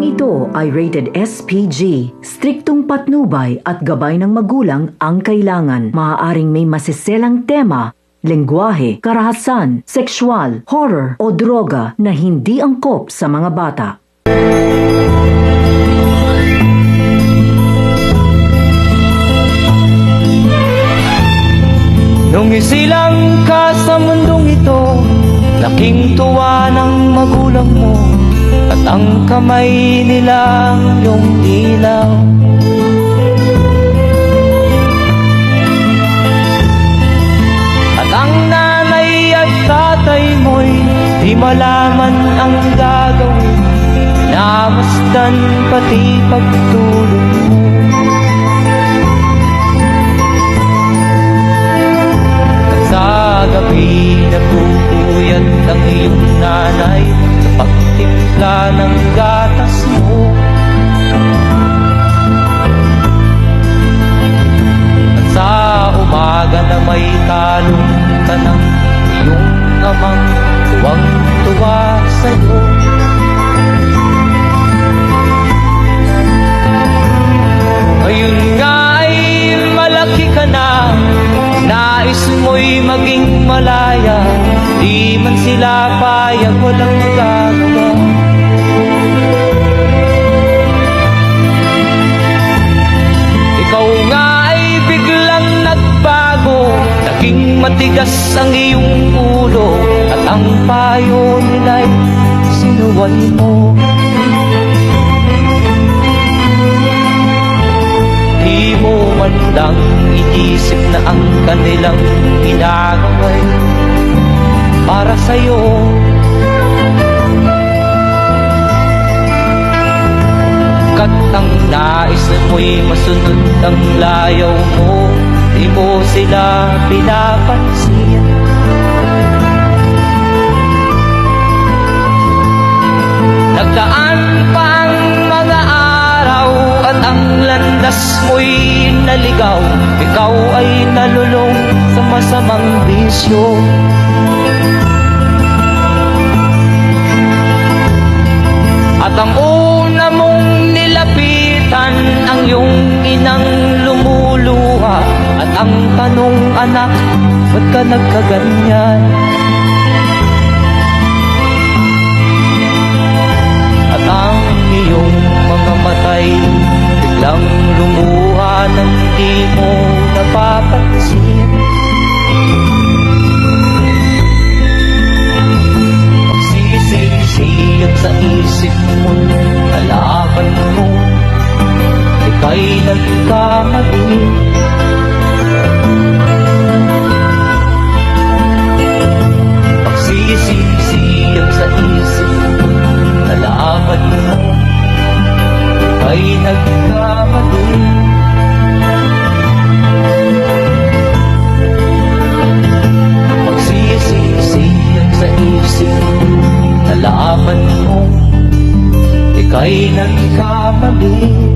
Programang ito ay rated SPG. Striktong patnubay at gabay ng magulang ang kailangan. Maaaring may masiselang tema, lengguwahe, karahasan, sexual, horror o droga na hindi angkop sa mga bata. Nung isilang ka sa mundong ito, laking tuwa ng magulang mo, at ang kamay nila ang iyong ilaw. At ang nanay at tatay mo'y di malaman ang gagawin, pinamasdan pati pagtulog mo. Sa gabi nagpupuyat ang iyong nanay sa pagtimpla ng gatas mo. At sa umaga na may talong ka ng iyong amang tuwang-tuwa sa'yo. Ngayon nga ay malaki ka na, nais mo'y maging malaya, di man sila payag, walang magagawa. Ikaw nga ay biglang nagbago, naging matigas ang iyong ulo, at ang payo nila'y sinuway mo. Di mo man lang iisip na ang kanilang ginagawa'y para sa'yo. Kat ang nais mo'y masunod ang layaw mo, di mo sila pinapansin. Nagdaan pa ang mga araw at ang landas mo'y naligaw, ikaw ay nalulong sa masamang bisyo. At ang una mong nilapitan ang iyong inang lumuluha, at ang tanong, anak, ba't ka nagkaganyan? At ang iyong mga matay biglang lumuha nang di mo napapansin. Pagsisisiyag sa isip mo, nalaman mo, ika'y nagkamali. Pagsisisiyag sa isip mo, nalaman mo, ika'y nagkamali. Pagsisisiyag sa isip mo, nalaman mo, ika'y nagkamali.